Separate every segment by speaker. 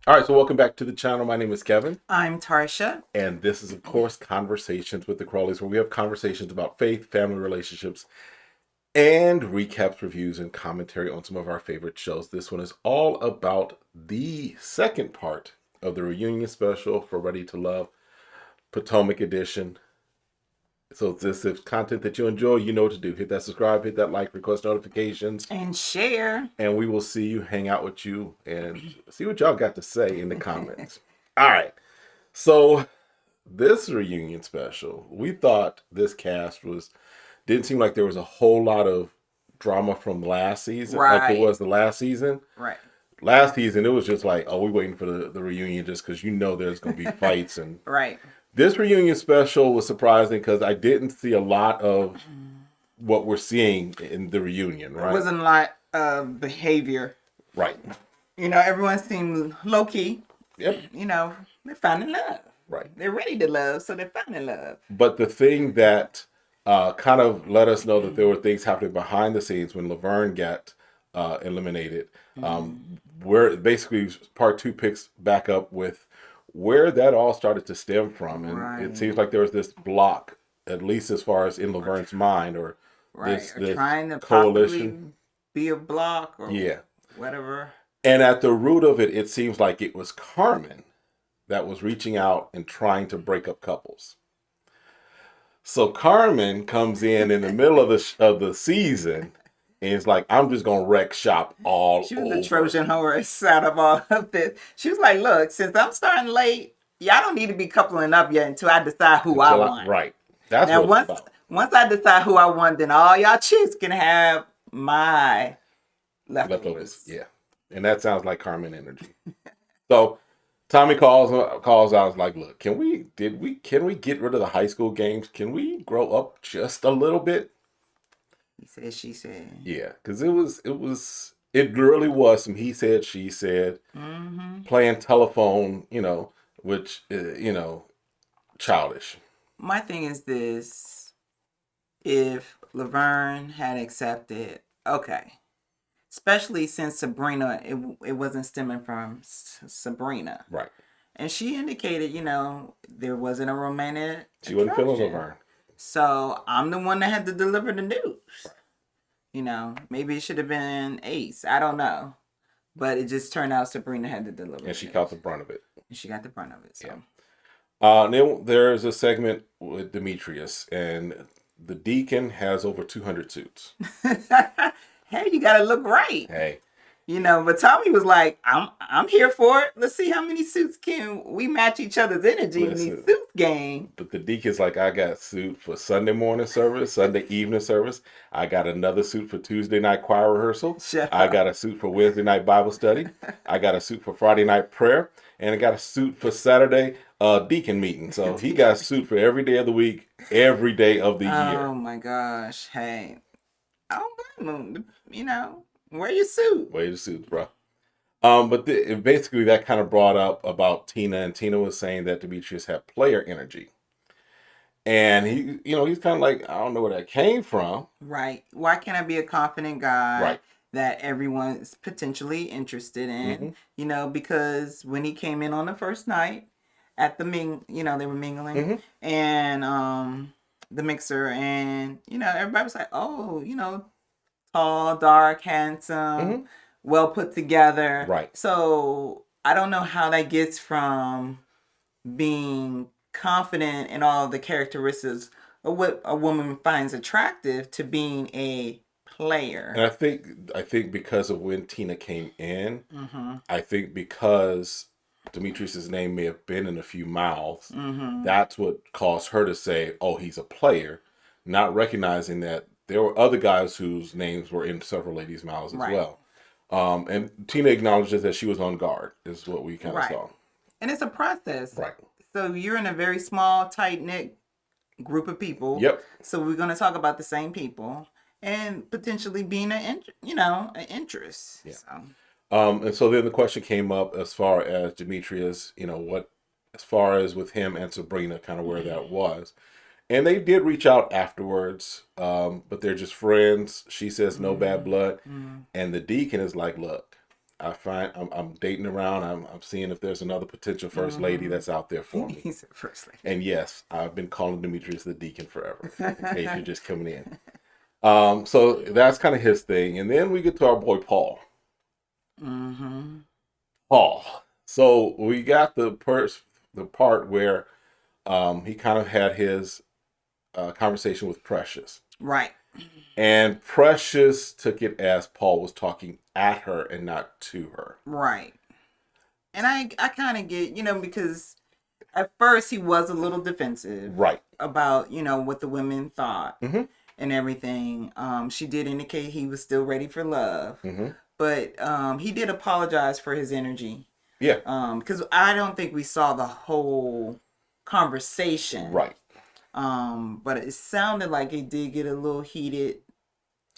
Speaker 1: All right, so welcome back to the channel. My name is Kevin,
Speaker 2: I'm Tarsha.
Speaker 1: and this is, of course, Conversations with the Crawleys, where we have conversations about faith, family relationships, and recaps, reviews, and commentary on some of our favorite shows. This one is all about the second part of the reunion special for Ready to Love, Potomac edition. So if this is content that you enjoy, you know what to do. Hit that subscribe, hit that like, request notifications,
Speaker 2: And share.
Speaker 1: and we will see you, hang out with you, and see what y'all got to say in the comments. All right. So this reunion special, we thought this cast was didn't seem like there was a whole lot of drama from last season, like there
Speaker 2: Right.
Speaker 1: was the last season.
Speaker 2: Right.
Speaker 1: Last season, it was just like, oh, we waiting for the reunion just because there's going to be fights. And
Speaker 2: Right.
Speaker 1: this reunion special was surprising because I didn't see a lot of what we're seeing in the reunion,
Speaker 2: It
Speaker 1: right?
Speaker 2: wasn't a lot of behavior.
Speaker 1: Right.
Speaker 2: Everyone seemed low key.
Speaker 1: Yep.
Speaker 2: They're finding love.
Speaker 1: Right.
Speaker 2: They're ready to love, so they're finding love.
Speaker 1: But the thing that kind of let us know that there were things happening behind the scenes when Laverne got eliminated. Where basically part two picks back up with where that all started to stem from, and
Speaker 2: Right.
Speaker 1: it seems like there was this block, at least as far as in Laverne's mind, or
Speaker 2: Right. Or
Speaker 1: this
Speaker 2: trying to
Speaker 1: coalition.
Speaker 2: possibly be a block or
Speaker 1: Yeah,
Speaker 2: whatever.
Speaker 1: and at the root of it, it seems like it was Carmen that was reaching out and trying to break up couples. So Carmen comes in the middle of the season and it's like, I'm just gonna wreck shop all
Speaker 2: She was
Speaker 1: over.
Speaker 2: the Trojan horse out of all of this. She was like, look, since I'm starting late, y'all don't need to be coupling up yet until I decide who I want.
Speaker 1: Right. That's
Speaker 2: Now,
Speaker 1: what it's about.
Speaker 2: once I decide who I want, then all y'all chicks can have my leftovers.
Speaker 1: Yeah. And that sounds like Carmen energy. So Tommy calls out, like, look, can we get rid of the high school games? Can we grow up just a little bit?
Speaker 2: He said, she said.
Speaker 1: Yeah, because it really was some he said, she said, playing telephone, which childish.
Speaker 2: My thing is this: if Laverne had accepted, okay, especially since Sabrina, it wasn't stemming from Sabrina,
Speaker 1: Right.
Speaker 2: and she indicated, there wasn't a romantic.
Speaker 1: She wasn't feeling
Speaker 2: attraction.
Speaker 1: Laverne.
Speaker 2: So I'm the one that had to deliver the news. Maybe it should have been Ace. I don't know. But it just turned out Sabrina had to deliver.
Speaker 1: And she caught the brunt of it.
Speaker 2: And she got the brunt of it. So.
Speaker 1: Then there's a segment with Demetrius, and the deacon has over 200 suits.
Speaker 2: Hey, you gotta look right.
Speaker 1: Hey.
Speaker 2: But Tommy was like, I'm here for it. Let's see how many suits can we match each other's energy in these suits game.
Speaker 1: But the deacon's like, I got a suit for Sunday morning service, Sunday evening service. I got another suit for Tuesday night choir rehearsal. I got a suit for Wednesday night Bible study. I got a suit for Friday night prayer. And I got a suit for Saturday deacon meeting. So he got a suit for every day of the week, every day of the year.
Speaker 2: Oh my gosh. Hey, I don't blame him. Wear your suit.
Speaker 1: Wear your suits, bro. But basically that kind of brought up about Tina, and Tina was saying that Demetrius had player energy. And he's kind of like, I don't know where that came from.
Speaker 2: Right. Why can't I be a confident guy?
Speaker 1: Right.
Speaker 2: That everyone's potentially interested in, because when he came in on the first night at the they were mingling and the mixer, and everybody was like, oh, tall, dark, handsome, well put together.
Speaker 1: Right.
Speaker 2: So I don't know how that gets from being confident in all the characteristics of what a woman finds attractive to being a player.
Speaker 1: And I think because of when Tina came in, I think because Demetrius's name may have been in a few mouths, that's what caused her to say, oh, he's a player, not recognizing that there were other guys whose names were in several ladies' mouths as well. And Tina acknowledges that she was on guard, is what we kind of saw.
Speaker 2: And it's a process.
Speaker 1: Right.
Speaker 2: So you're in a very small, tight-knit group of people.
Speaker 1: Yep.
Speaker 2: So we're going to talk about the same people and potentially being an interest.
Speaker 1: Yeah.
Speaker 2: So.
Speaker 1: And so then the question came up as far as Demetrius, as far as with him and Sabrina, kind of where that was. And they did reach out afterwards, but they're just friends. She says no bad blood. And the deacon is like, look, I'm dating around. I'm seeing if there's another potential first lady that's out there for me.
Speaker 2: He's a first lady.
Speaker 1: And yes, I've been calling Demetrius the deacon forever. In case you're just coming in. So that's kind of his thing, and then we get to our boy Paul. Paul. So we got the part where he kind of had his conversation with Precious.
Speaker 2: Right.
Speaker 1: And Precious took it as Paul was talking at her and not to her.
Speaker 2: Right. And I kind of get, because at first he was a little defensive.
Speaker 1: Right.
Speaker 2: About, what the women thought and everything. She did indicate he was still ready for love. But he did apologize for his energy.
Speaker 1: Yeah.
Speaker 2: Because I don't think we saw the whole conversation.
Speaker 1: Right.
Speaker 2: But it sounded like it did get a little heated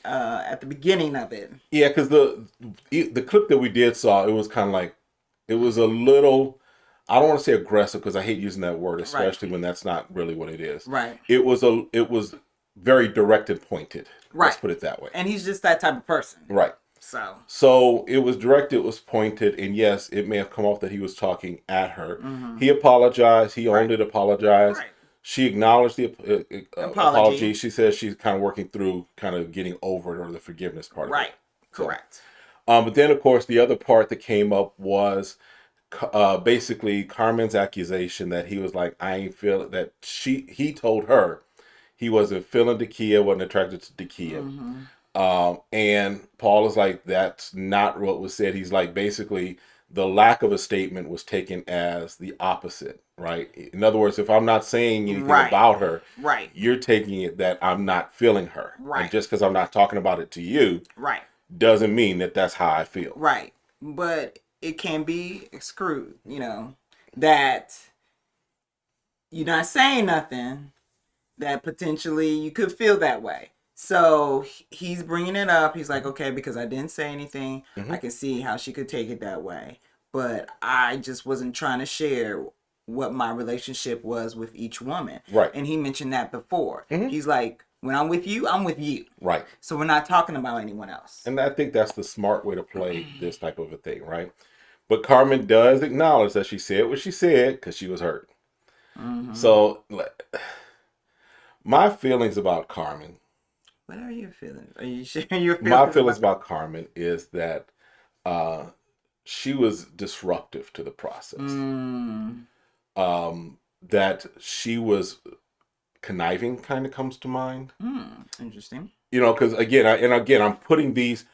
Speaker 2: at the beginning of it.
Speaker 1: Yeah, because the clip that we did saw, it was kind of like, it was a little, I don't want to say aggressive because I hate using that word, especially when that's not really what it is.
Speaker 2: Right.
Speaker 1: It was very direct and pointed.
Speaker 2: Right.
Speaker 1: Let's put it that way.
Speaker 2: And he's just that type of person.
Speaker 1: Right. So it was direct, it was pointed, and yes, it may have come off that he was talking at her. He apologized. He owned it, apologized. Right. She acknowledged the apology. She says she's kind of working through kind of getting over it, or the forgiveness part of it. Right.
Speaker 2: Correct.
Speaker 1: But then, of course, the other part that came up was basically Carmen's accusation that he was like, I ain't feeling that he told her he wasn't feeling Dakia, wasn't attracted to Dakia. And Paul is like, that's not what was said. He's like, basically, the lack of a statement was taken as the opposite, right? In other words, if I'm not saying anything about her, you're taking it that I'm not feeling her. And just because I'm not talking about it to you, doesn't mean that that's how I feel.
Speaker 2: Right. But it can be screwed, that you're not saying nothing, that potentially you could feel that way. So he's bringing it up. He's like, okay, because I didn't say anything, I can see how she could take it that way. But I just wasn't trying to share what my relationship was with each woman.
Speaker 1: Right.
Speaker 2: And he mentioned that before. He's like, when I'm with you, I'm with you.
Speaker 1: Right.
Speaker 2: So we're not talking about anyone else.
Speaker 1: And I think that's the smart way to play this type of a thing, right? But Carmen does acknowledge that she said what she said because she was hurt. So my feelings about Carmen.
Speaker 2: What are your feelings? Are you sharing your feelings?
Speaker 1: My feelings about Carmen is that she was disruptive to the process. That she was conniving kind of comes to mind.
Speaker 2: Interesting.
Speaker 1: Because again, I'm putting these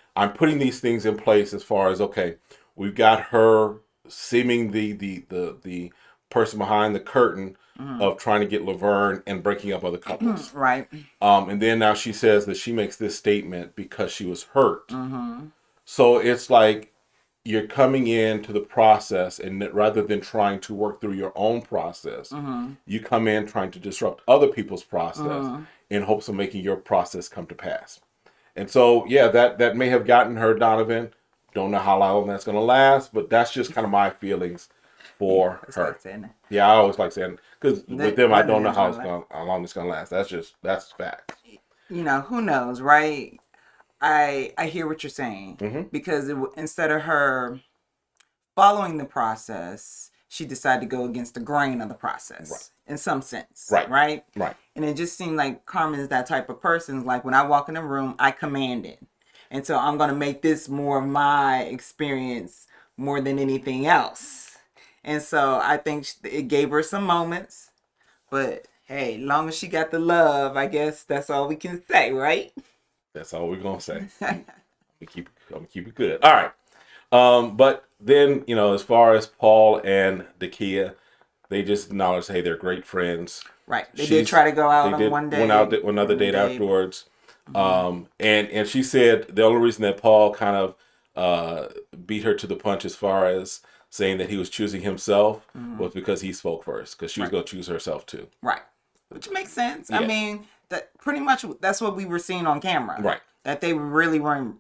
Speaker 1: things in place as far as, okay, we've got her seeming the person behind the curtain of trying to get Laverne and breaking up other couples.
Speaker 2: Right.
Speaker 1: And then now she says that she makes this statement because she was hurt. So it's like you're coming into the process, and rather than trying to work through your own process, you come in trying to disrupt other people's process in hopes of making your process come to pass. And so, yeah, that may have gotten her, Donovan. Don't know how long that's going to last, but that's just kind of my feelings for her. Like saying that. Yeah, I always like saying, because with them, I don't know how long it's going to last. That's fact.
Speaker 2: Who knows, right? I hear what you're saying, because instead of her following the process, she decided to go against the grain of the process in some sense. Right. And it just seemed like Carmen is that type of person. Like, when I walk in the room, I command it. And so I'm going to make this more of my experience more than anything else. And so I think it gave her some moments. But hey, long as she got the love, I guess that's all we can say, right?
Speaker 1: That's all we're going to say. I'm going to keep it good. All right. But then, as far as Paul and Dakia, they just acknowledged, hey, they're great friends.
Speaker 2: Right. They did try to go out on one day.
Speaker 1: Went out on another date afterwards. And she said the only reason that Paul kind of beat her to the punch as far as saying that he was choosing himself was because he spoke first, because she was going to choose herself too. Right.
Speaker 2: Which makes sense. Yeah. I mean, that pretty much that's what we were seeing on camera.
Speaker 1: Right.
Speaker 2: That they really weren't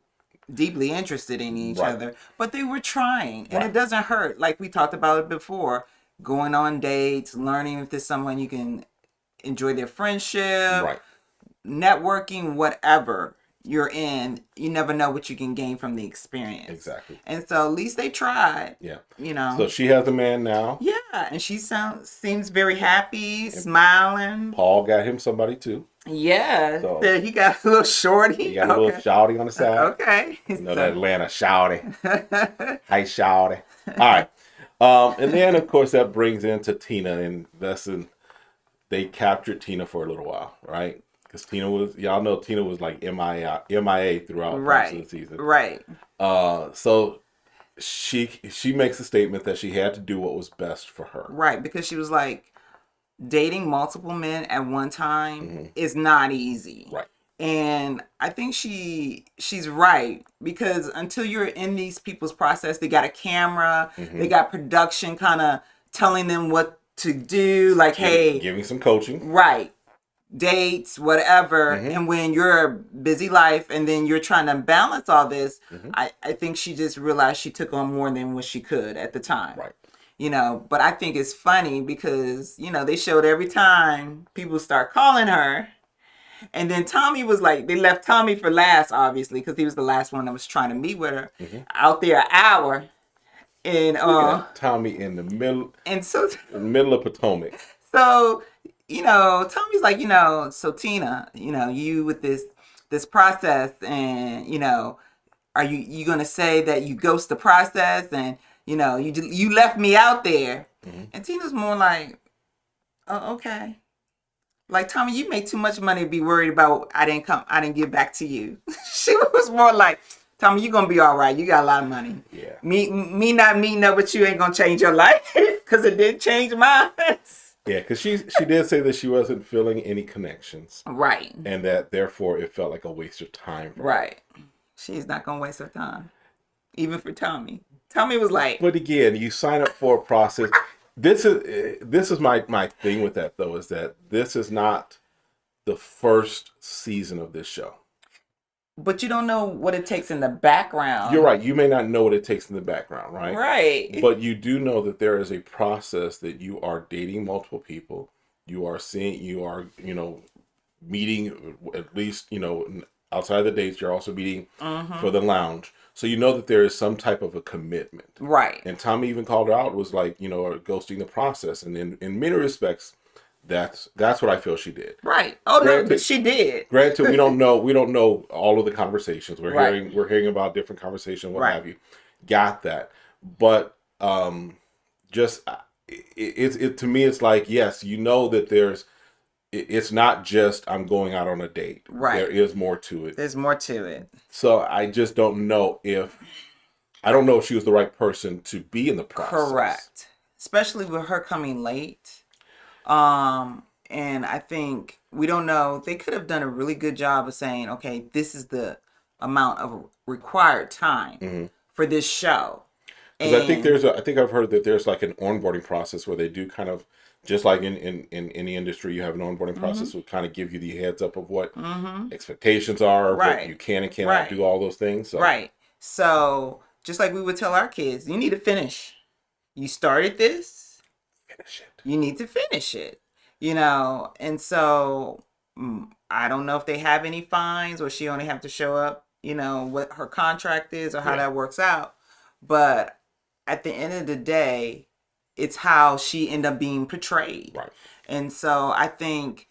Speaker 2: deeply interested in each other, but they were trying. And it doesn't hurt. Like we talked about it before, going on dates, learning if there's someone you can enjoy their friendship, networking, whatever. you're in, you never know what you can gain from the experience.
Speaker 1: Exactly.
Speaker 2: And so at least they tried.
Speaker 1: Yeah.
Speaker 2: You know.
Speaker 1: So she has a man now.
Speaker 2: Yeah, and she seems very happy, and smiling.
Speaker 1: Paul got him somebody too.
Speaker 2: Yeah. So he got a little shorty.
Speaker 1: He got a little shouty on the side.
Speaker 2: Okay.
Speaker 1: You know that Atlanta shouty. Hi shouty. All right. And then of course that brings into Tina, and they captured Tina for a little while, right? Because Tina was, y'all know, Tina was like MIA throughout most of the season.
Speaker 2: Right.
Speaker 1: So she makes a statement that she had to do what was best for her.
Speaker 2: Right, because she was like, dating multiple men at one time is not easy.
Speaker 1: Right.
Speaker 2: And I think she's right, because until you're in these people's process, they got a camera, they got production kind of telling them what to do, like, hey,
Speaker 1: giving some coaching.
Speaker 2: Right. Dates, whatever. And when you're a busy life and then you're trying to balance all this, I think she just realized she took on more than what she could at the time.
Speaker 1: Right.
Speaker 2: You know, but I think it's funny because, you know, they showed every time people start calling her. And then Tommy was like, they left Tommy for last, obviously, because he was the last one that was trying to meet with her out there an hour. And
Speaker 1: Tommy in the middle,
Speaker 2: and so
Speaker 1: in the middle of Potomac.
Speaker 2: So, you know, Tommy's like, you know, so Tina, you know, you with this process, and, you know, are you gonna say that you ghost the process, and, you know, you left me out there? And Tina's more like, oh, okay. Like, Tommy, you make too much money to be worried about I didn't give back to you. She was more like, Tommy, you gonna be all right. You got a lot of money.
Speaker 1: Yeah.
Speaker 2: Me not meeting up with you ain't gonna change your life, because it didn't change mine.
Speaker 1: Yeah, because she did say that she wasn't feeling any connections.
Speaker 2: Right.
Speaker 1: And that therefore it felt like a waste of time for her.
Speaker 2: Right. She's not gonna waste her time. Even for Tommy. Tommy was like,
Speaker 1: but again, you sign up for a process. This is my thing with that, though, is that this is not the first season of this show.
Speaker 2: But you don't know what it takes in the background.
Speaker 1: You're right. You may not know what it takes in the background, right?
Speaker 2: Right.
Speaker 1: But you do know that there is a process that you are dating multiple people. You are you know, meeting at least, you know, outside of the dates, you're also meeting for the lounge. So you know that there is some type of a commitment.
Speaker 2: Right.
Speaker 1: And Tommy even called her out, was like, you know, ghosting the process. And in many respects, that's what I feel she did.
Speaker 2: Right. Oh, granted, no, but she did.
Speaker 1: Granted, we don't know all of the conversations. We're hearing about different conversations, what have you. Got that. But just it to me, it's like, yes, you know that it's not just I'm going out on a date.
Speaker 2: Right.
Speaker 1: There is more to it.
Speaker 2: There's more to it.
Speaker 1: So I just don't know if she was the right person to be in the process.
Speaker 2: Correct. Especially with her coming late. And I think we don't know. They could have done a really good job of saying, okay, this is the amount of required time for this show.
Speaker 1: Because I think I've heard that there's like an onboarding process where they do kind of, just like in any industry, you have an onboarding process will kind of give you the heads up of what expectations are, what you can and cannot do, all those things. So.
Speaker 2: Right. So just like we would tell our kids, you need to finish. You started this.
Speaker 1: Finish it.
Speaker 2: You need to finish it. You know, and so I don't know if they have any fines or she only have to show up, you know, what her contract is or how that works out. But at the end of the day, it's how she ended up being portrayed.
Speaker 1: Right.
Speaker 2: And so I think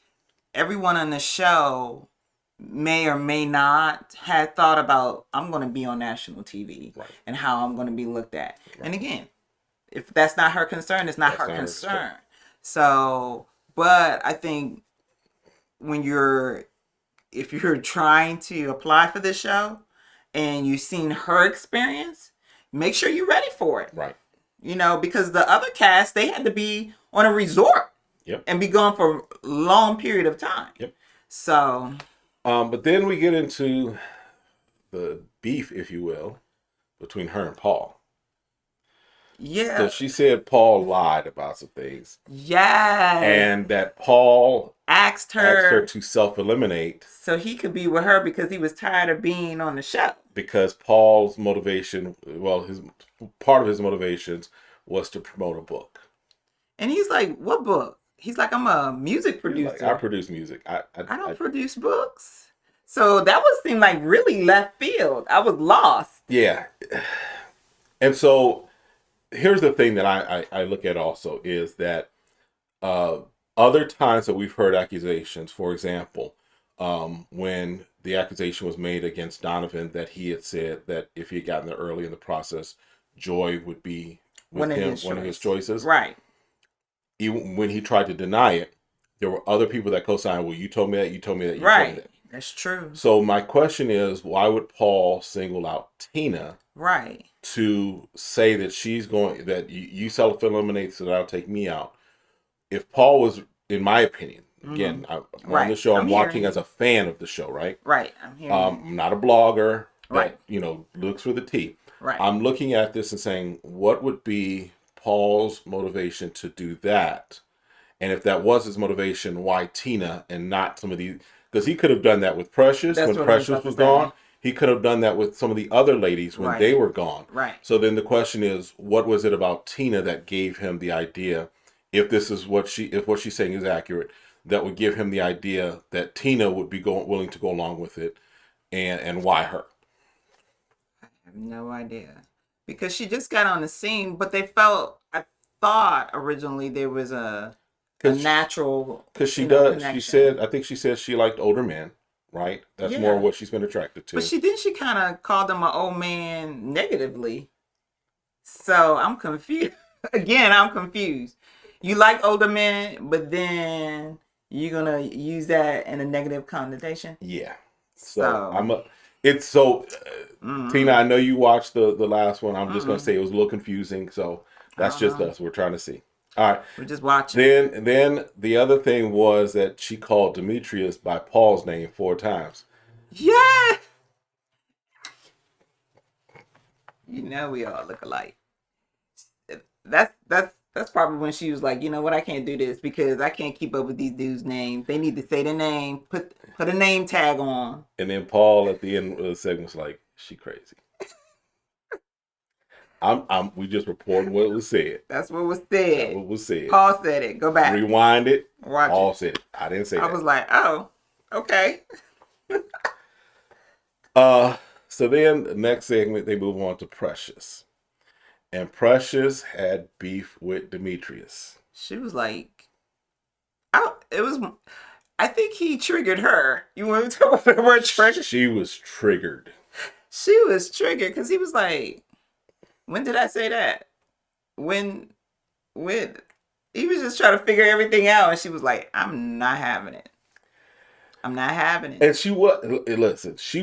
Speaker 2: everyone on the show may or may not have thought about, I'm going to be on national TV and how I'm going to be looked at. Right. And again, if that's not her concern, it's not her concern. So, but I think if you're trying to apply for this show and you've seen her experience, make sure you're ready for it.
Speaker 1: Right.
Speaker 2: You know, because the other cast, they had to be on a resort and be gone for a long period of time. Yep. So.
Speaker 1: But then we get into the beef, if you will, between her and Paul.
Speaker 2: Yeah.
Speaker 1: So she said Paul lied about some things.
Speaker 2: Yes.
Speaker 1: And that Paul
Speaker 2: asked her
Speaker 1: to self-eliminate.
Speaker 2: So he could be with her because he was tired of being on the show.
Speaker 1: Because Paul's motivation, part of his motivations was to promote a book.
Speaker 2: And he's like, what book? He's like, I'm a music producer.
Speaker 1: Like, I produce music.
Speaker 2: I don't produce books. So that would seem like really left field. I was lost.
Speaker 1: Yeah. And so here's the thing that I look at also is that uh, other times that we've heard accusations, for example, when the accusation was made against Donovan that he had said that if he had gotten there early in the process, Joy would be with him, one of his choices.
Speaker 2: Right.
Speaker 1: Even when he tried to deny it, there were other people that co-signed. Well, you told me that. You told me that. You told me that.
Speaker 2: That's true.
Speaker 1: So my question is, why would Paul single out Tina?
Speaker 2: Right.
Speaker 1: To say that she's going that you self-eliminate so that I'll take me out. If Paul was, in my opinion, again, I'm on the show. I'm watching as a fan of the show, right?
Speaker 2: Right. I'm here.
Speaker 1: I'm not a blogger
Speaker 2: right.
Speaker 1: that looks for the tea.
Speaker 2: Right.
Speaker 1: I'm looking at this and saying, what would be Paul's motivation to do that? And if that was his motivation, why Tina and not some of these? Because he could have done that with Precious when Precious was gone. He could have done that with some of the other ladies when they were gone.
Speaker 2: Right.
Speaker 1: So then the question is, what was it about Tina that gave him the idea, if this is what she's saying is accurate, that would give him the idea that Tina would be willing to go along with it, and why her?
Speaker 2: I have no idea. Because she just got on the scene, but I thought originally there was a natural,
Speaker 1: because she does. Connection. I think she said she liked older men. Right, that's more what she's been attracted to.
Speaker 2: But she kind of called him an old man negatively. So I'm confused. Again, I'm confused. You like older men, but then you're gonna use that in a negative connotation.
Speaker 1: Yeah. So Tina, I know you watched the last one. I'm just gonna say it was a little confusing. So that's just us. We're trying to see. All right.
Speaker 2: We're just watching.
Speaker 1: Then the other thing was that she called Demetrius by Paul's name 4 times.
Speaker 2: Yeah. You know we all look alike. That's probably when she was like, you know what, I can't do this because I can't keep up with these dudes' names. They need to say the name, put a name tag on.
Speaker 1: And then Paul at the end of the segment was like, she crazy. We just reporting what was said.
Speaker 2: That's what was said.
Speaker 1: That's what was said.
Speaker 2: Paul said it. Go back.
Speaker 1: Rewind it.
Speaker 2: Watch
Speaker 1: Paul said it. I didn't say that.
Speaker 2: I was like, oh, okay.
Speaker 1: So then the next segment they move on to Precious. And Precious had beef with Demetrius.
Speaker 2: She was like, I think he triggered her. You want to talk about the word trigger?
Speaker 1: She was triggered.
Speaker 2: She was triggered because he was like, when did I say that? When he was just trying to figure everything out, and she was like, I'm not having it. I'm not having it.
Speaker 1: And she wasn't on 10. She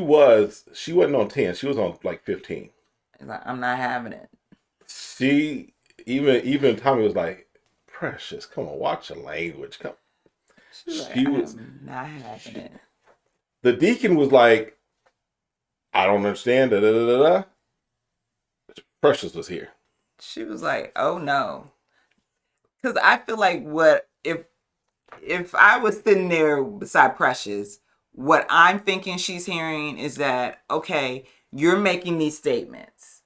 Speaker 1: was on like 15.
Speaker 2: Like, I'm not having it.
Speaker 1: She even Tommy was like, Precious, come on, watch your language. Come.
Speaker 2: She was not having it.
Speaker 1: The deacon was like, I don't understand. Da, da, da, da, da. Precious was here.
Speaker 2: She was like, oh no. Because I feel like if I was sitting there beside Precious, what I'm thinking she's hearing is that, okay, you're making these statements.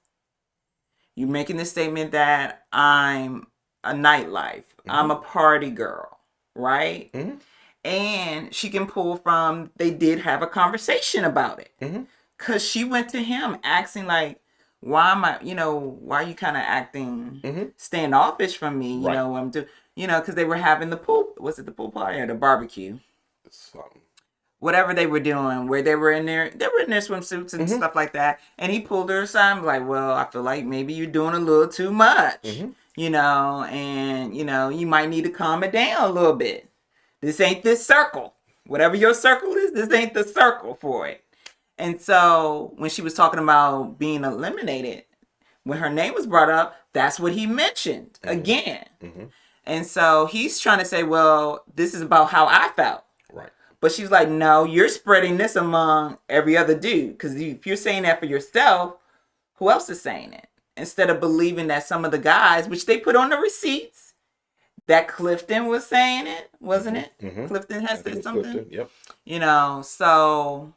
Speaker 2: You're making the statement that I'm a nightlife. Mm-hmm. I'm a party girl, right? Mm-hmm. And she can pull from, they did have a conversation about it. Because she went to him asking like, why are you kind of acting standoffish from me? You know, I'm doing, because they were having the pool. Was it the pool party or the barbecue? Whatever they were doing, where they were in their swimsuits and stuff like that. And he pulled her aside and was like, well, I feel like maybe you're doing a little too much, and, you might need to calm it down a little bit. This ain't this circle. Whatever your circle is, this ain't the circle for it. And so when she was talking about being eliminated, when her name was brought up, that's what he mentioned again. And so he's trying to say, well, this is about how I felt. Right. But she's like, no, you're spreading this among every other dude. Because if you're saying that for yourself, who else is saying it? Instead of believing that some of the guys, which they put on the receipts, that Clifton was saying it, wasn't it? Clifton has said something.
Speaker 1: Clifton,
Speaker 2: yep. So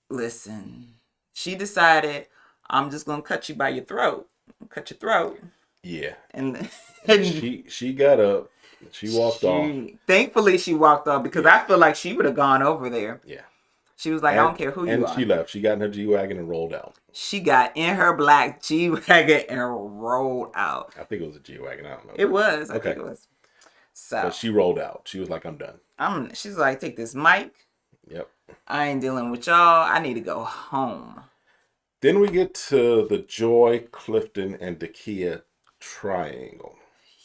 Speaker 2: listen, she decided, I'm just going to cut you by your throat. Cut your throat.
Speaker 1: Yeah.
Speaker 2: And,
Speaker 1: And she got up. She walked off.
Speaker 2: Thankfully, she walked off because
Speaker 1: Yeah.
Speaker 2: I feel like she would have gone over there.
Speaker 1: Yeah.
Speaker 2: She was like, I
Speaker 1: And
Speaker 2: don't care who you
Speaker 1: and she
Speaker 2: are.
Speaker 1: left. She got in her G-Wagon and rolled out.
Speaker 2: She got in her black G-Wagon and rolled out.
Speaker 1: I think it was a G-Wagon. I don't know.
Speaker 2: It was. I
Speaker 1: Okay.
Speaker 2: think it was. So.
Speaker 1: But she rolled out. She was like, I'm done.
Speaker 2: She's like, take this mic.
Speaker 1: Yep.
Speaker 2: I ain't dealing with y'all. I need to go home.
Speaker 1: Then we get to the Joy, Clifton, and Dakia triangle.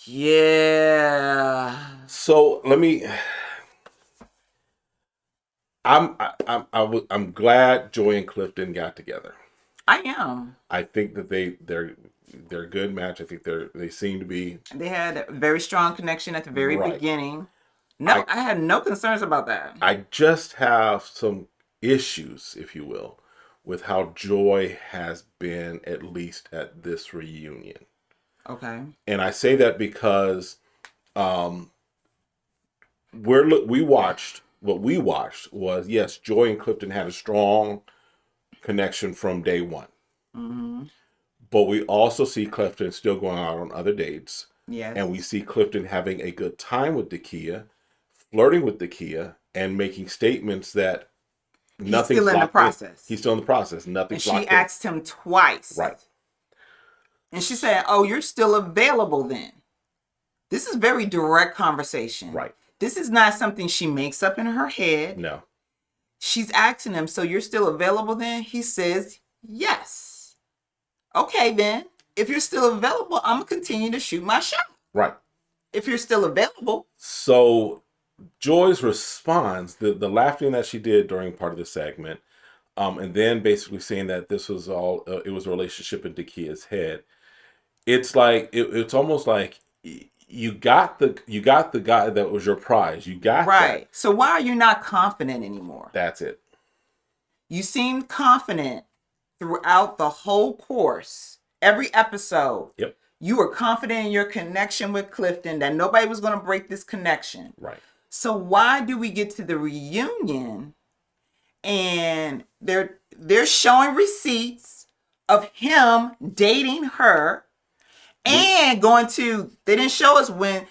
Speaker 2: Yeah.
Speaker 1: So let me. I'm glad Joy and Clifton got together.
Speaker 2: I am.
Speaker 1: I think that they're a good match. I think they seem to be.
Speaker 2: They had a very strong connection at the very beginning. No, I had no concerns about that.
Speaker 1: I just have some issues, if you will, with how Joy has been, at least at this reunion.
Speaker 2: Okay.
Speaker 1: And I say that because we watched was, yes, Joy and Clifton had a strong connection from day one.
Speaker 2: Mm-hmm.
Speaker 1: But we also see Clifton still going out on other dates.
Speaker 2: Yes.
Speaker 1: And we see Clifton having a good time with Dakia, flirting with Dakia, and making statements that nothing's
Speaker 2: still in the process.
Speaker 1: He's still in the process. Nothing's locked in.
Speaker 2: And she asked him twice.
Speaker 1: Right.
Speaker 2: And she said, oh, you're still available then. This is very direct conversation.
Speaker 1: Right.
Speaker 2: This is not something she makes up in her head.
Speaker 1: No.
Speaker 2: She's asking him, so you're still available then? He says, yes. Okay, then. If you're still available, I'm going to continue to shoot my shot.
Speaker 1: Right.
Speaker 2: If you're still available.
Speaker 1: So Joy's response, the laughing that she did during part of the segment, and then basically saying that this was all, it was a relationship in Dakia's head. It's like, it's almost like you got the guy that was your prize. You got
Speaker 2: right.
Speaker 1: that.
Speaker 2: So why are you not confident anymore?
Speaker 1: That's it.
Speaker 2: You seemed confident throughout the whole course, every episode.
Speaker 1: Yep.
Speaker 2: You were confident in your connection with Clifton, that nobody was going to break this connection.
Speaker 1: Right.
Speaker 2: So why do we get to the reunion and they're showing receipts of him dating her and going to, they didn't show us when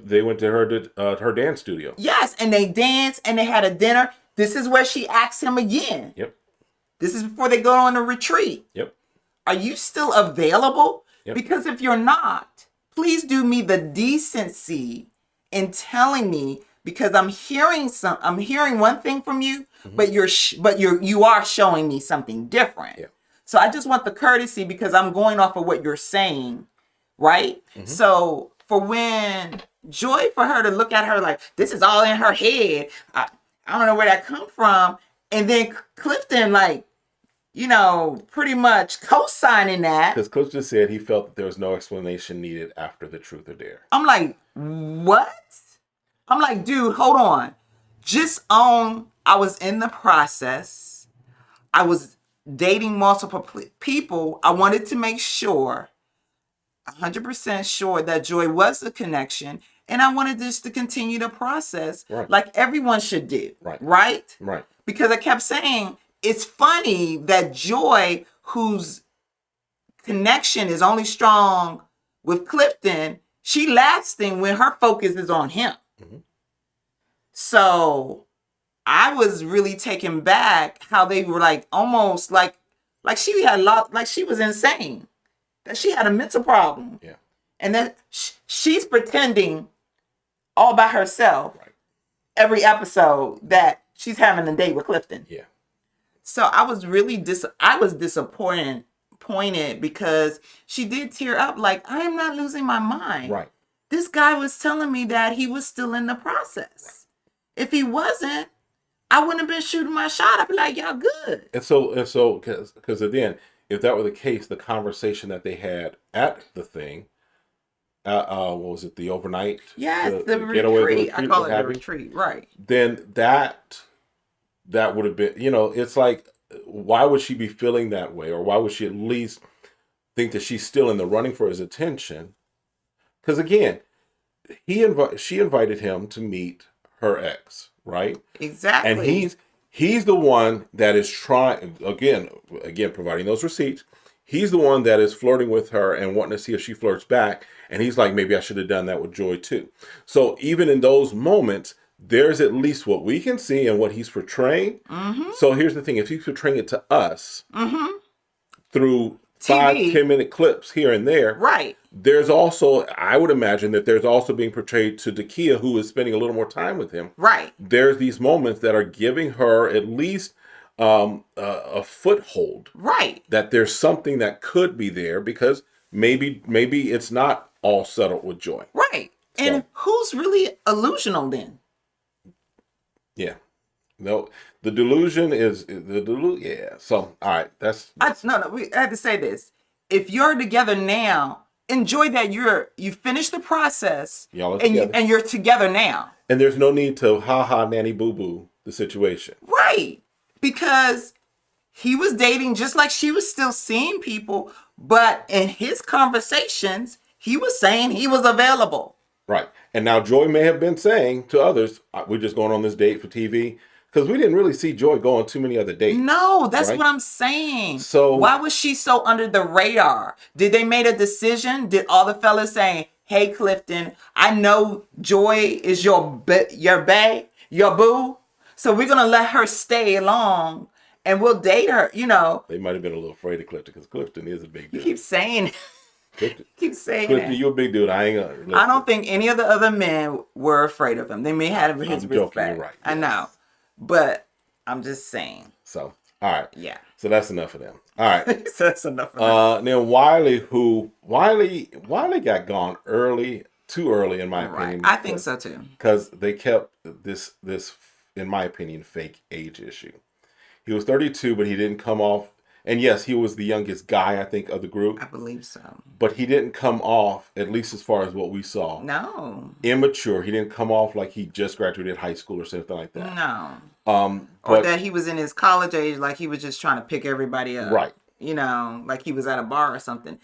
Speaker 1: they went to her dance studio.
Speaker 2: Yes, and they danced and they had a dinner. This is where she asked him again.
Speaker 1: Yep.
Speaker 2: This is before they go on a retreat.
Speaker 1: Yep.
Speaker 2: Are you still available?
Speaker 1: Yep.
Speaker 2: Because if you're not, please do me the decency in telling me, because I'm hearing one thing from you, mm-hmm. but you are showing me something different.
Speaker 1: Yeah.
Speaker 2: So I just want the courtesy, because I'm going off of what you're saying, right? Mm-hmm. So for her to look at her like this is all in her head, I don't know where that come from, and then Clifton pretty much co-signing that.
Speaker 1: Because Clifton said he felt that there was no explanation needed after the Truth or Dare.
Speaker 2: I'm like, what? I'm like, dude, hold on. Just own I was in the process. I was dating multiple people. I wanted to make sure, 100% sure, that Joy was the connection. And I wanted this to continue the process like everyone should do. Right?
Speaker 1: Right.
Speaker 2: Because I kept saying, it's funny that Joy, whose connection is only strong with Clifton, she lasting when her focus is on him. Mm-hmm. So I was really taken back how they were like almost like she had like she was insane, that she had a mental problem.
Speaker 1: Yeah.
Speaker 2: And then she's pretending all by herself every episode that she's having a date with Clifton.
Speaker 1: Yeah.
Speaker 2: So I was really disappointed because she did tear up like, I am not losing my mind.
Speaker 1: Right.
Speaker 2: This guy was telling me that he was still in the process. Right. If he wasn't, I wouldn't have been shooting my shot. I'd be like, y'all good. And
Speaker 1: so, because at the end, if that were the case, the conversation that they had at the thing, what was it, the overnight?
Speaker 2: Yes, the retreat. I call it the retreat, right.
Speaker 1: Then that would have been, it's like, why would she be feeling that way? Or why would she at least think that she's still in the running for his attention? Because again, she invited him to meet her ex, right?
Speaker 2: Exactly.
Speaker 1: And he's the one that is trying, again, providing those receipts. He's the one that is flirting with her and wanting to see if she flirts back. And he's like, maybe I should have done that with Joy too. So even in those moments, there's at least what we can see and what he's portraying.
Speaker 2: Mm-hmm.
Speaker 1: So here's the thing. If he's portraying it to us through
Speaker 2: TV.
Speaker 1: 5-10 minute clips here and there,
Speaker 2: Right.
Speaker 1: there's also, I would imagine that there's also being portrayed to Dakia, who is spending a little more time with him.
Speaker 2: Right.
Speaker 1: There's these moments that are giving her at least a foothold.
Speaker 2: Right.
Speaker 1: That there's something that could be there because maybe it's not all settled with Joy.
Speaker 2: Right. And who's really illusional then?
Speaker 1: Yeah. No, the delusion is the delusion. Yeah. So, all right.
Speaker 2: I had to say this. If you're together now, enjoy that you finished the process.
Speaker 1: Y'all are
Speaker 2: and
Speaker 1: together.
Speaker 2: and you're together now.
Speaker 1: And there's no need to nanny boo boo the situation.
Speaker 2: Right. Because he was dating just like she was still seeing people, but in his conversations, he was saying he was available.
Speaker 1: Right. And now Joy may have been saying to others, we're just going on this date for TV. Because we didn't really see Joy go on too many other dates.
Speaker 2: No, that's
Speaker 1: right?
Speaker 2: what I'm saying.
Speaker 1: So
Speaker 2: why was she so under the radar? Did they made a decision? Did all the fellas saying, "Hey Clifton, I know Joy is your bae, your boo, so we're gonna let her stay along and we'll date her." You know,
Speaker 1: they might have been a little afraid of Clifton because Clifton is a big dude.
Speaker 2: You keep saying,
Speaker 1: Clifton,
Speaker 2: Clifton,
Speaker 1: that. You're a big dude. I ain't gonna. Listen.
Speaker 2: I don't think any of the other men were afraid of him. They may have his respect.
Speaker 1: Joking, you're right.
Speaker 2: I know. But I'm just saying.
Speaker 1: So, all right.
Speaker 2: Yeah.
Speaker 1: So that's enough of them. All right.
Speaker 2: So that's enough of them.
Speaker 1: Then Wiley got gone too early in my opinion.
Speaker 2: I think so too.
Speaker 1: Because they kept this, in my opinion, fake age issue. He was 32, but he didn't come off. And yes, he was the youngest guy, I think, of the group.
Speaker 2: I believe so.
Speaker 1: But he didn't come off, at least as far as what we saw.
Speaker 2: No.
Speaker 1: Immature. He didn't come off like he just graduated high school or something like that.
Speaker 2: No.
Speaker 1: Or
Speaker 2: that he was in his college age, like he was just trying to pick everybody up.
Speaker 1: Right.
Speaker 2: You know, like he was at a bar or something.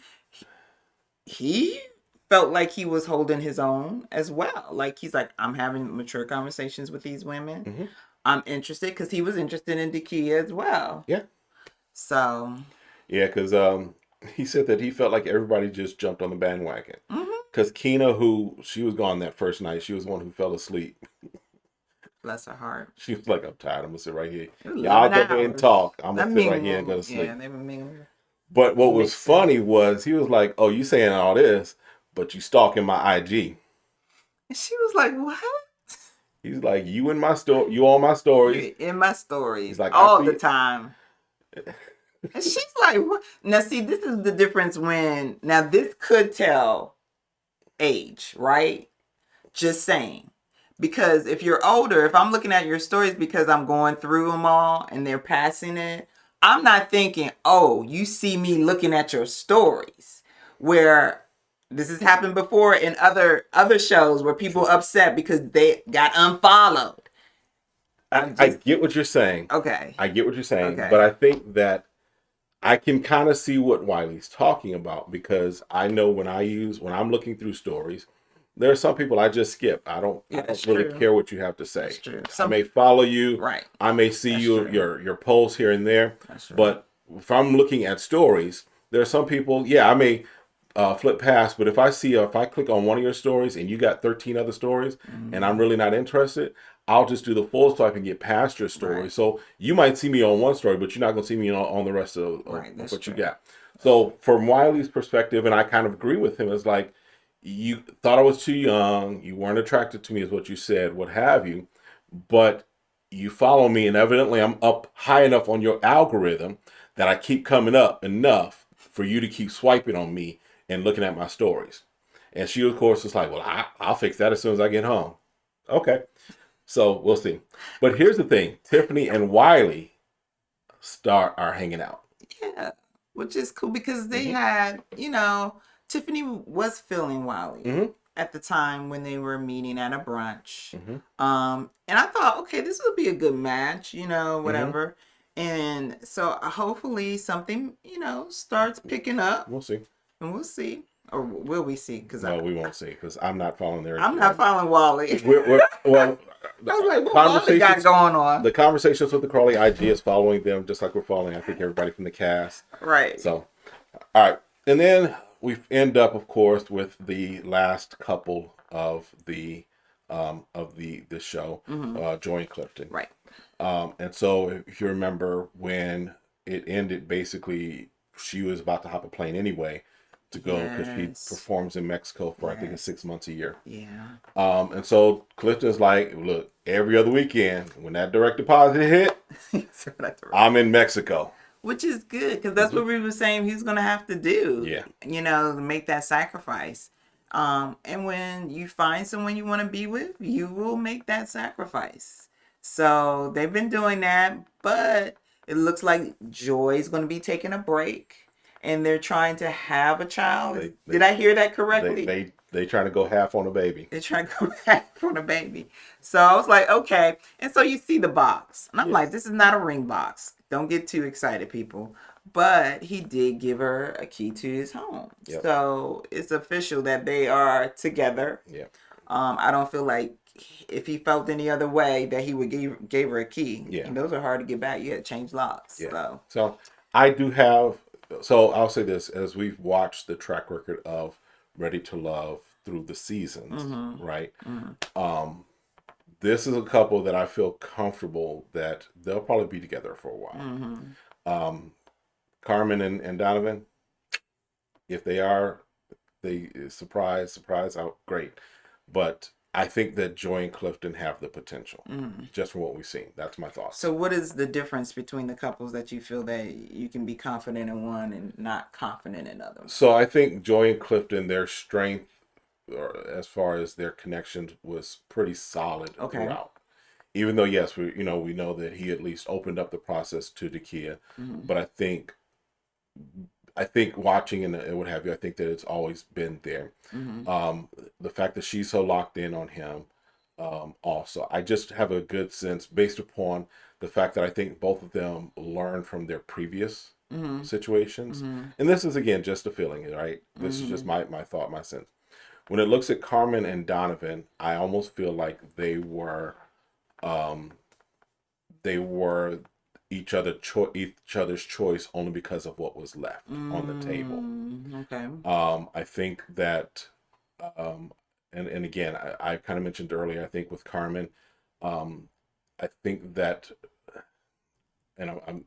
Speaker 2: He felt like he was holding his own as well. Like he's like, I'm having mature conversations with these women. Mm-hmm. I'm interested because he was interested in Dakia as well.
Speaker 1: Yeah.
Speaker 2: So.
Speaker 1: Yeah, because he said that he felt like everybody just jumped on the bandwagon. Because Keena, who she was gone that first night, she was the one who fell asleep.
Speaker 2: Bless her heart.
Speaker 1: She was like, I'm tired. I'm going to sit right here. Y'all go ahead and talk. I'm going to sit right here and go to sleep.
Speaker 2: Yeah, they were mingling.
Speaker 1: But what was funny was he was like, oh, you saying all this, but you stalking my IG.
Speaker 2: And she was like, what?
Speaker 1: He's like, you in my story, you on my stories.
Speaker 2: You in my stories.
Speaker 1: He's like,
Speaker 2: all the time. And she's like, what? Now, see, this is the difference when, now this could tell age, right? Just saying. Because if you're older, if I'm looking at your stories because I'm going through them all and they're passing it, I'm not thinking, oh, you see me looking at your stories. Where this has happened before in other shows where people upset because they got unfollowed.
Speaker 1: I get what you're saying.
Speaker 2: Okay.
Speaker 1: I get what you're saying.
Speaker 2: Okay.
Speaker 1: But I think that I can kind of see what Wiley's talking about because I know when I'm looking through stories, there are some people I just skip. I don't really care what you have to say.
Speaker 2: That's true.
Speaker 1: I may follow you.
Speaker 2: Right.
Speaker 1: I may see your posts here and there.
Speaker 2: That's true.
Speaker 1: But if I'm looking at stories, there are some people, I may flip past. But if I click on one of your stories and you got 13 other stories and I'm really not interested, I'll just do the full so I can get past your story. Right. So you might see me on one story, but you're not going to see me on the rest of what you got. So from Wiley's perspective, and I kind of agree with him, it's like, you thought I was too young, you weren't attracted to me is what you said, what have you, but you follow me and evidently I'm up high enough on your algorithm that I keep coming up enough for you to keep swiping on me and looking at my stories. And she, of course, was like, well, I'll fix that as soon as I get home. Okay. So we'll see. But here's the thing. Tiffany and Wiley are hanging out.
Speaker 2: Yeah, which is cool because they had, Tiffany was feeling Wiley at the time when they were meeting at a brunch. And I thought, okay, this would be a good match, whatever. And so hopefully something, starts picking up.
Speaker 1: We'll see.
Speaker 2: And we'll see. Or will we see?
Speaker 1: No, we won't see because I'm not following their...
Speaker 2: I'm not following Wally.
Speaker 1: Well,
Speaker 2: I was like, what Wally got going on?
Speaker 1: The conversations with the Crawley IG is following them just like we're following, I think, everybody from the cast.
Speaker 2: Right.
Speaker 1: So, All right, and then we end up, of course, with the last couple of the show, Joy and Clifton.
Speaker 2: Right.
Speaker 1: And so, if you remember when it ended, basically she was about to hop a plane anyway to go because she
Speaker 2: Yes.
Speaker 1: performs in Mexico for I think it's
Speaker 2: Yes.
Speaker 1: 6 months a year.
Speaker 2: Yeah.
Speaker 1: And so Clifton's like, look, every other weekend when that direct deposit hit,
Speaker 2: So that's right.
Speaker 1: I'm in Mexico.
Speaker 2: Which is good because that's what we were saying he's gonna have to do.
Speaker 1: Yeah.
Speaker 2: You know, to make that sacrifice. And when you find someone you want to be with, you will make that sacrifice. So they've been doing that, but it looks like Joy's going to be taking a break, and they're trying to have a child. Did I hear that correctly?
Speaker 1: They trying to go half on a baby.
Speaker 2: They're trying to go back for the baby. So I was like, okay. And so you see the box. And I'm like, this is not a ring box. Don't get too excited, people. But he did give her a key to his home. Yep. So it's official that they are together.
Speaker 1: Yeah.
Speaker 2: I don't feel like if he felt any other way that he would gave her a key.
Speaker 1: Yeah.
Speaker 2: And those are hard to get back. You had to change locks.
Speaker 1: Yeah. So I do have, so I'll say this, as we've watched the track record of Ready to Love through the seasons, right? This is a couple that I feel comfortable that they'll probably be together for a while. Carmen and Donovan, if they are, they surprise out, great. But I think that Joy and Clifton have the potential, just from what we've seen. That's my thoughts.
Speaker 2: So what is the difference between the couples that you feel that you can be confident in one and not confident in others?
Speaker 1: So I think Joy and Clifton, their strength, or as far as their connections, was pretty solid throughout. Even though, yes, we know that he at least opened up the process to Dakia, but I think watching and what have you, I think that it's always been there. The fact that she's so locked in on him, also, I just have a good sense based upon the fact that I think both of them learned from their previous situations. And this is, again, just a feeling, right? This is just my thought, my sense. When it looks at Carmen and Donovan, I almost feel like they were each other's choice only because of what was left on the table.
Speaker 2: Okay.
Speaker 1: I think that, and again, I kind of mentioned earlier, I think with Carmen, I think that, and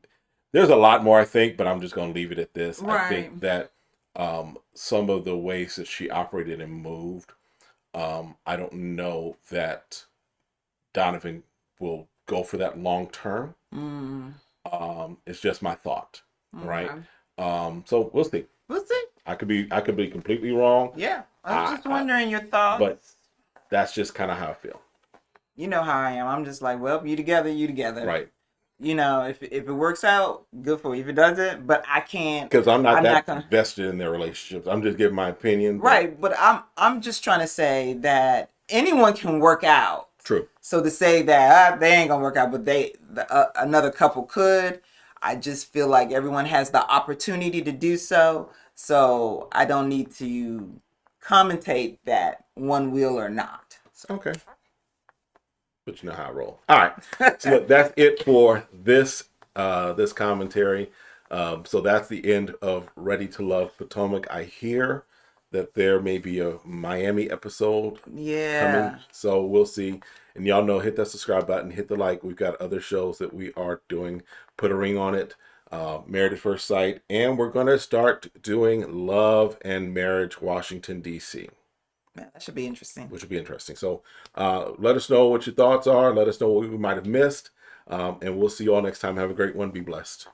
Speaker 1: there's a lot more, I think, but I'm just going to leave it at this.
Speaker 2: Right.
Speaker 1: I think that some of the ways that she operated and moved, I don't know that Donovan will go for that long term. It's just my thought, right? So we'll see.
Speaker 2: We'll see.
Speaker 1: I could be completely wrong.
Speaker 2: Yeah, I was just wondering your thoughts.
Speaker 1: But that's just kind of how I feel.
Speaker 2: You know how I am. I'm just like, well, you together.
Speaker 1: Right.
Speaker 2: You know, if it works out, good for you. If it doesn't, but I can't,
Speaker 1: because I'm not invested in their relationships. I'm just giving my opinion.
Speaker 2: Right, but I'm just trying to say that anyone can work out.
Speaker 1: True.
Speaker 2: So to say that they ain't gonna work out, but another couple could, I just feel like everyone has the opportunity to do so. So I don't need to commentate that one will or not. So.
Speaker 1: Okay. But you know how I roll. All right. So look, that's it for this this commentary. So that's the end of Ready to Love Potomac. I hear that there may be a Miami episode coming. So we'll see. And y'all know, hit that subscribe button, hit the like. We've got other shows that we are doing. Put a ring on it. Married at First Sight. And we're going to start doing Love and Marriage Washington, D.C.
Speaker 2: Yeah, that should be interesting.
Speaker 1: Which will be interesting. So let us know what your thoughts are. Let us know what we might have missed. And we'll see you all next time. Have a great one. Be blessed.